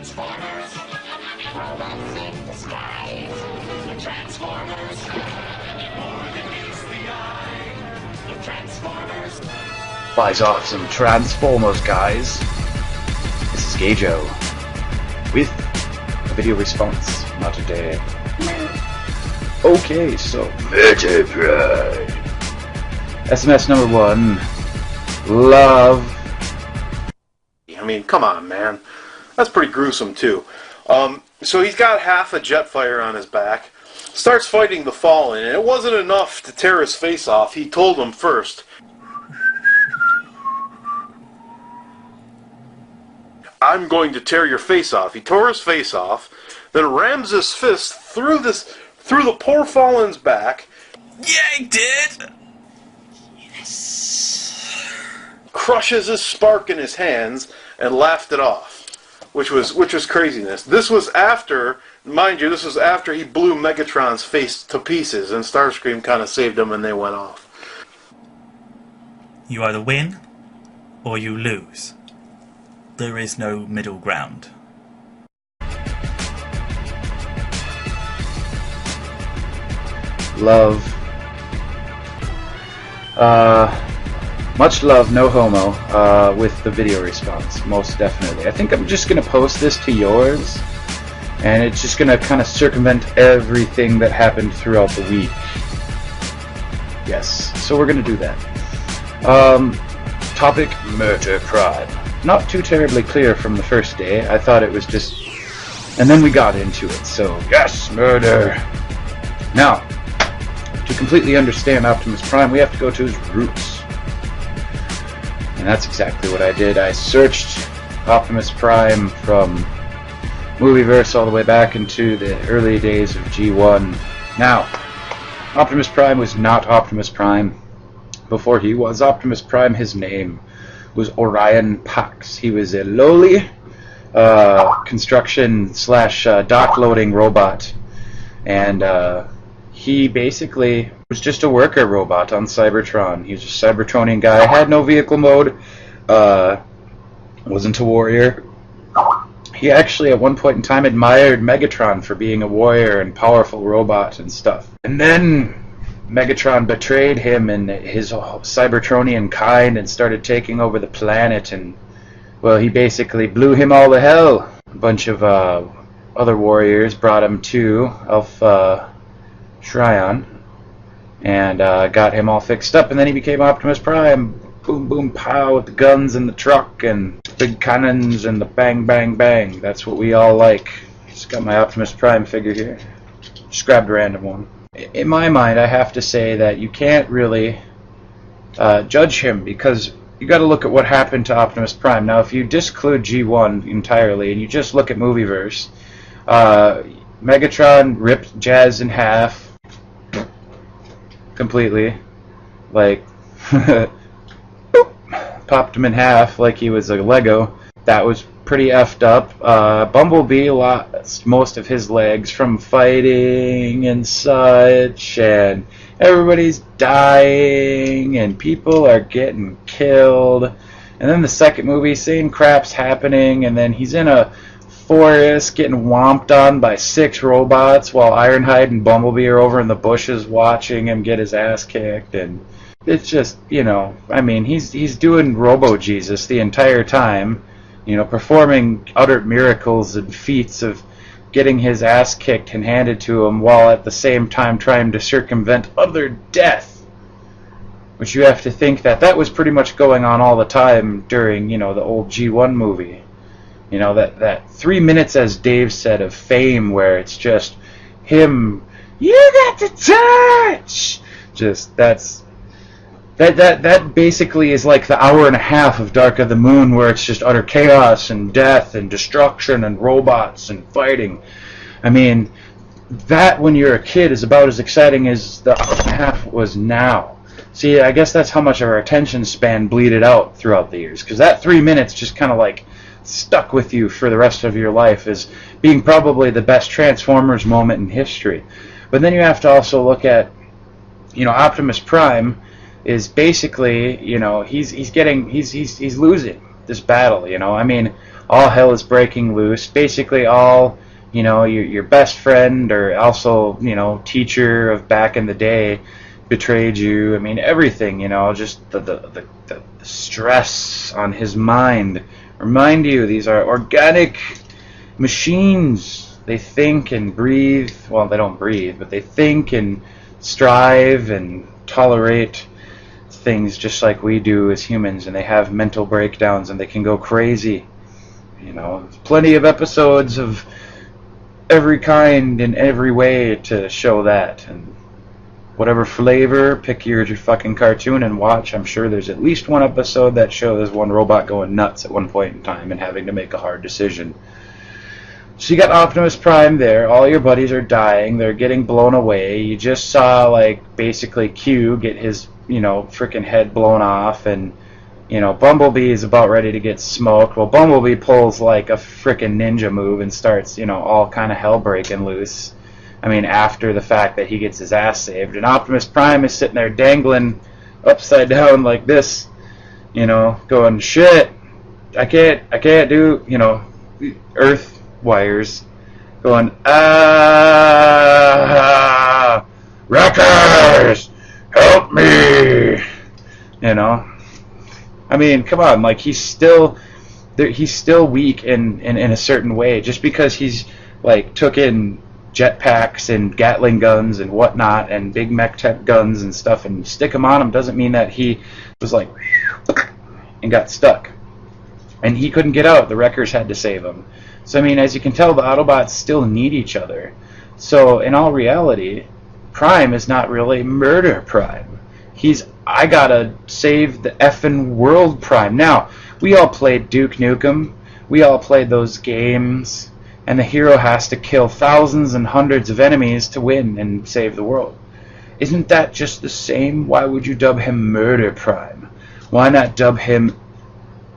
Transformers! Robots in disguise! The Transformers! More than meets the eye! The Transformers! Buys off some Transformers, guys. This is Gajo with a video response, not today. Okay, so Pride. SMS number 1. Love. I mean, come on, man. That's pretty gruesome, too. So he's got half a Jetfire on his back, starts fighting the Fallen, and it wasn't enough to tear his face off. He told them first, I'm going to tear your face off. He tore his face off, then rams his fist through the poor Fallen's back. Yeah, he did! Yes. Crushes his spark in his hands and laughed it off, which was craziness. This was after, mind you, this was after he blew Megatron's face to pieces, and Starscream kind of saved him and they went off. You either win or you lose. There is no middle ground. Love. Much love, no homo, with the video response, most definitely. I think I'm just gonna post this to yours, and it's just gonna kind of circumvent everything that happened throughout the week. Yes, so we're gonna do that. Topic, murder pride. Not too terribly clear from the first day. I thought it was just... And then we got into it, so yes, murder! Now, to completely understand Optimus Prime, we have to go to his roots. And that's exactly what I did. I searched Optimus Prime from Movieverse all the way back into the early days of G1. Now, Optimus Prime was not Optimus Prime. Before he was Optimus Prime, his name was Orion Pax. He was a lowly construction slash dock loading robot, and he basically was just a worker robot on Cybertron. He was a Cybertronian guy, had no vehicle mode, wasn't a warrior. He actually at one point in time admired Megatron for being a warrior and powerful robot and stuff. And then Megatron betrayed him and his Cybertronian kind and started taking over the planet, and, well, he basically blew him all to hell. A bunch of other warriors brought him to Alpha Shryon and got him all fixed up, and then he became Optimus Prime. Boom, boom, pow, with the guns and the truck and big cannons and the bang, bang, bang. That's what we all like. Just got my Optimus Prime figure here. Just grabbed a random one. In my mind, I have to say that you can't really judge him, because you got to look at what happened to Optimus Prime. Now, if you disclude G1 entirely and you just look at Movieverse, Megatron ripped Jazz in half completely, like popped him in half like he was a Lego. That was pretty effed up. Bumblebee lost most of his legs from fighting and such, and everybody's dying and people are getting killed. And then the second movie, same crap's happening, and then he's in a forest getting whomped on by 6 robots while Ironhide and Bumblebee are over in the bushes watching him get his ass kicked. And it's just, you know, I mean, he's doing Robo-Jesus the entire time, you know, performing utter miracles and feats of getting his ass kicked and handed to him, while at the same time trying to circumvent other death. Which you have to think that was pretty much going on all the time during, you know, the old G1 movie. You know, that 3 minutes, as Dave said, of fame, where it's just him, you got to touch! Just, that basically is like the hour and a half of Dark of the Moon, where it's just utter chaos and death and destruction and robots and fighting. I mean, that when you're a kid is about as exciting as the hour and a half was now. See, I guess that's how much of our attention span bleeded out throughout the years, because that 3 minutes just kind of like stuck with you for the rest of your life as being probably the best Transformers moment in history. But then you have to also look at, you know, Optimus Prime is basically, you know, he's losing this battle, you know. I mean, all hell is breaking loose. Basically, all, you know, your best friend or also, you know, teacher of back in the day betrayed you. I mean, everything, you know, just the stress on his mind. Remind you, these are organic machines. They think and breathe. Well, they don't breathe, but they think and strive and tolerate things just like we do as humans, and they have mental breakdowns and they can go crazy. You know, plenty of episodes of every kind in every way to show that. And whatever flavor, pick your fucking cartoon and watch. I'm sure there's at least one episode that shows one robot going nuts at one point in time and having to make a hard decision. So you got Optimus Prime there. All your buddies are dying. They're getting blown away. You just saw, like, basically Q get his, you know, freaking head blown off, and, you know, Bumblebee is about ready to get smoked. Well, Bumblebee pulls, like, a freaking ninja move and starts, you know, all kind of hell breaking loose. I mean, after the fact that he gets his ass saved. And Optimus Prime is sitting there dangling upside down like this, you know, going, shit, I can't do, you know, Earth wires, going, wreckers, help me, you know. I mean, come on, like, he's still weak in a certain way. Just because he's, like, took in jetpacks and Gatling guns and whatnot and big mech tech guns and stuff and stick them on him doesn't mean that he was like and got stuck. And he couldn't get out. The wreckers had to save him. So, I mean, as you can tell, the Autobots still need each other. So, in all reality, Prime is not really Murder Prime. He's, I gotta save the effing world Prime. Now, we all played Duke Nukem. We all played those games. And the hero has to kill thousands and hundreds of enemies to win and save the world. Isn't that just the same? Why would you dub him Murder Prime? Why not dub him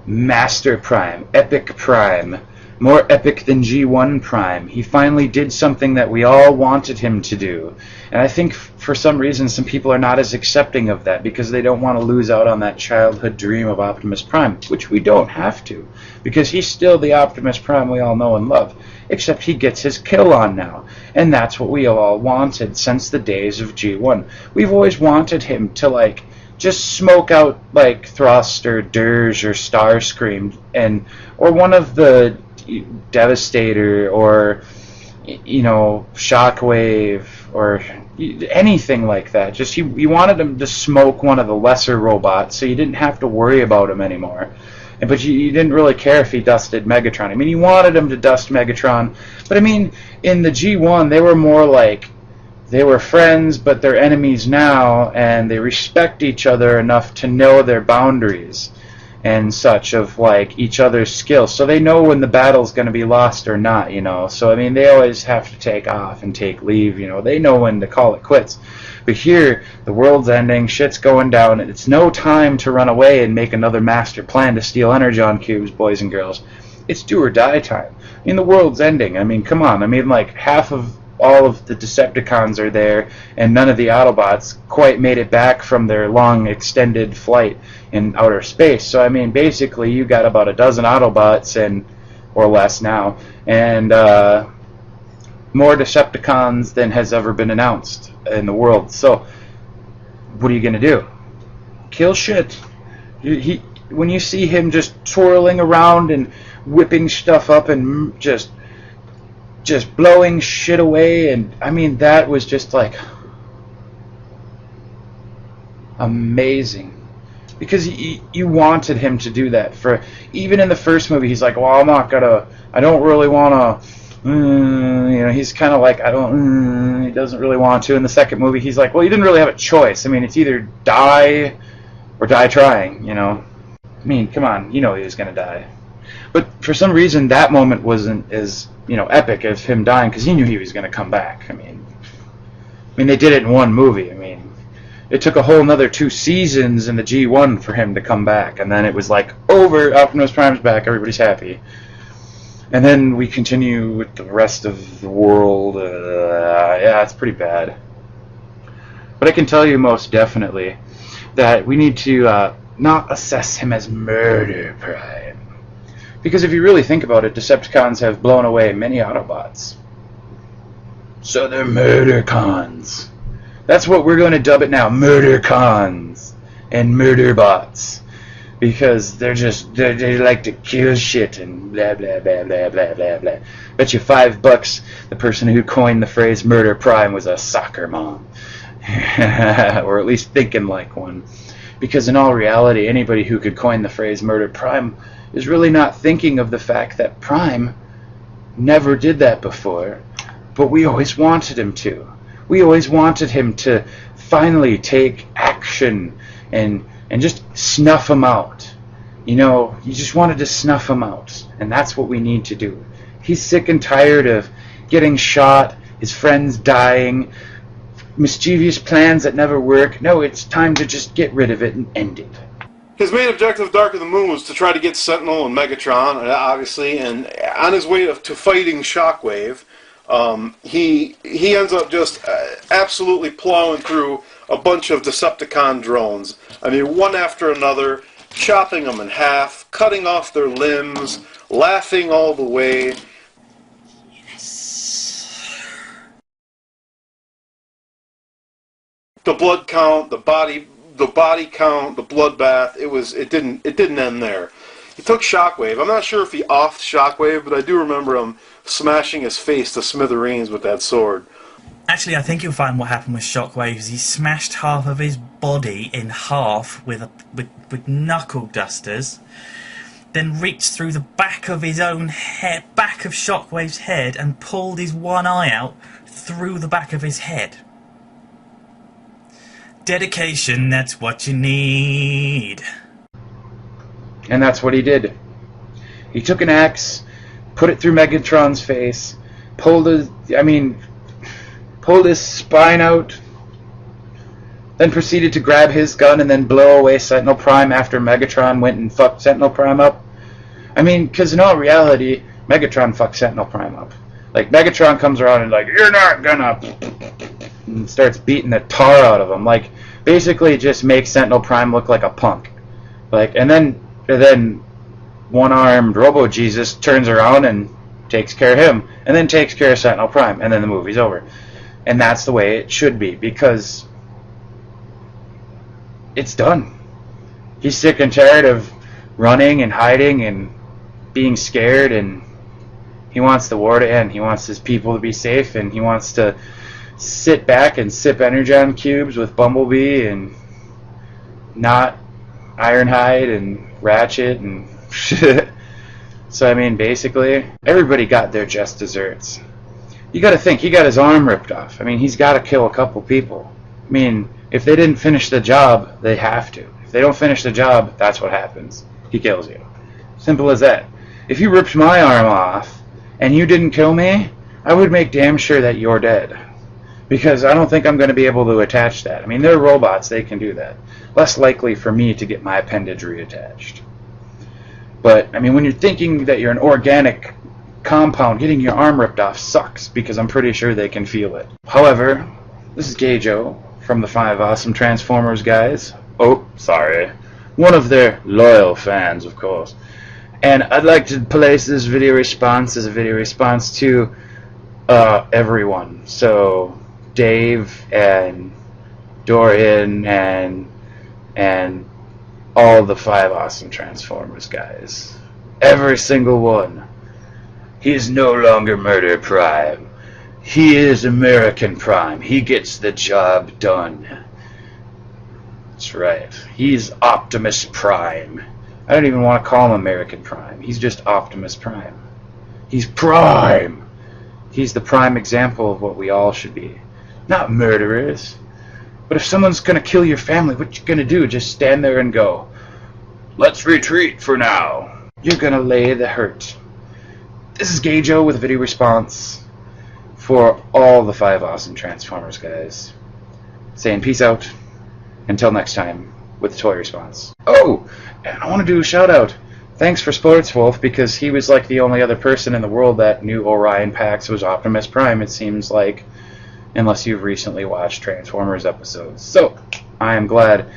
Master Prime, Epic Prime, more epic than G1 Prime? He finally did something that we all wanted him to do. And I think for some reason some people are not as accepting of that because they don't want to lose out on that childhood dream of Optimus Prime, which we don't have to, because he's still the Optimus Prime we all know and love, except he gets his kill on now. And that's what we all wanted since the days of G1. We've always wanted him to, like, just smoke out, like, Thrust or Dirge or Starscream, and or one of the Devastator or, you know, Shockwave or anything like that. Just you wanted him to smoke one of the lesser robots so you didn't have to worry about him anymore. But you didn't really care if he dusted Megatron. I mean, you wanted him to dust Megatron, but I mean, in the G1 they were more like, they were friends, but they're enemies now, and they respect each other enough to know their boundaries and such of, like, each other's skills. So they know when the battle's going to be lost or not, you know. So, I mean, they always have to take off and take leave, you know. They know when to call it quits. But here, the world's ending, shit's going down, and it's no time to run away and make another master plan to steal Energon cubes, boys and girls. It's do or die time. I mean, the world's ending. I mean, come on. I mean, like, half of all of the Decepticons are there, and none of the Autobots quite made it back from their long extended flight in outer space. So, I mean, basically, you got about a dozen Autobots, and or less now, and more Decepticons than has ever been announced in the world. So, what are you going to do? Kill shit. When you see him just twirling around and whipping stuff up and just blowing shit away, and I mean, that was just like amazing, because you wanted him to do that. For even in the first movie, he's like, well, I don't really want to, you know, he's kind of like, he doesn't really want to. In the second movie, he's like, well, you didn't really have a choice. I mean, it's either die or die trying, you know. I mean, come on, you know he was going to die. But for some reason, that moment wasn't as, you know, epic of him dying, because he knew he was going to come back. I mean, they did it in one movie. I mean, it took a whole another 2 seasons in the G1 for him to come back, and then it was like, over, Optimus Prime's back, everybody's happy. And then we continue with the rest of the world. Yeah, it's pretty bad. But I can tell you most definitely that we need to not assess him as Murder Prime, Because if you really think about it, Decepticons have blown away many Autobots. So they're murder cons. That's what we're going to dub it now, murder cons and murder bots. Because they like to kill shit and blah blah blah blah blah blah blah. Bet you $5 the person who coined the phrase murder prime was a soccer mom. Or at least thinking like one. Because in all reality, anybody who could coin the phrase murder prime is really not thinking of the fact that Prime never did that before, but we always wanted him to. We always wanted him to finally take action and just snuff him out. You know, you just wanted to snuff him out, and that's what we need to do. He's sick and tired of getting shot, his friends dying, mischievous plans that never work. No, it's time to just get rid of it and end it. His main objective of Dark of the Moon was to try to get Sentinel and Megatron, obviously, and on his way to fighting Shockwave, he ends up just absolutely plowing through a bunch of Decepticon drones. I mean, one after another, chopping them in half, cutting off their limbs, laughing all the way. The blood count, the body count, the bloodbath, it didn't end there. He took Shockwave. I'm not sure if he offed Shockwave, but I do remember him smashing his face to smithereens with that sword. Actually, I think you'll find what happened with Shockwave is he smashed half of his body in half with knuckle dusters, then reached through the back of his own head, back of Shockwave's head, and pulled his one eye out through the back of his head. Dedication, that's what you need. And that's what he did. He took an axe, put it through Megatron's face, pulled his spine out, then proceeded to grab his gun and then blow away Sentinel Prime after Megatron went and fucked Sentinel Prime up. I mean, because in all reality, Megatron fucked Sentinel Prime up. Like, Megatron comes around and like, you're not gonna... and starts beating the tar out of him. Like, basically just makes Sentinel Prime look like a punk. Like, and then one-armed Robo-Jesus turns around and takes care of him, and then takes care of Sentinel Prime, and then the movie's over. And that's the way it should be, because it's done. He's sick and tired of running and hiding and being scared, and he wants the war to end. He wants his people to be safe, and he wants to sit back and sip Energon cubes with Bumblebee and not Ironhide and Ratchet and shit. So, I mean, basically, everybody got their just desserts. You gotta think, he got his arm ripped off. I mean, he's gotta kill a couple people. I mean, if they didn't finish the job, they have to. If they don't finish the job, that's what happens. He kills you. Simple as that. If you ripped my arm off and you didn't kill me, I would make damn sure that you're dead. Because I don't think I'm going to be able to attach that. I mean, they're robots, they can do that. Less likely for me to get my appendage reattached. But, I mean, when you're thinking that you're an organic compound, getting your arm ripped off sucks, because I'm pretty sure they can feel it. However, this is Gajo from the 5 Awesome Transformers guys. Oh, sorry. One of their loyal fans, of course. And I'd like to place this video response as a video response to everyone. So, Dave and Dorian and all the 5 Awesome Transformers guys. Every single one. He is no longer Murder Prime. He is American Prime. He gets the job done. That's right. He's Optimus Prime. I don't even want to call him American Prime. He's just Optimus Prime. He's Prime. He's the prime example of what we all should be. Not murderers. But if someone's going to kill your family, what you going to do? Just stand there and go, let's retreat for now. You're going to lay the hurt. This is Gajo with a video response for all the 5 Awesome Transformers guys. Saying peace out. Until next time with the toy response. Oh, and I want to do a shout out. Thanks for Sportswolf, because he was like the only other person in the world that knew Orion Pax was Optimus Prime, it seems like, unless you've recently watched Transformers episodes. So, I am glad.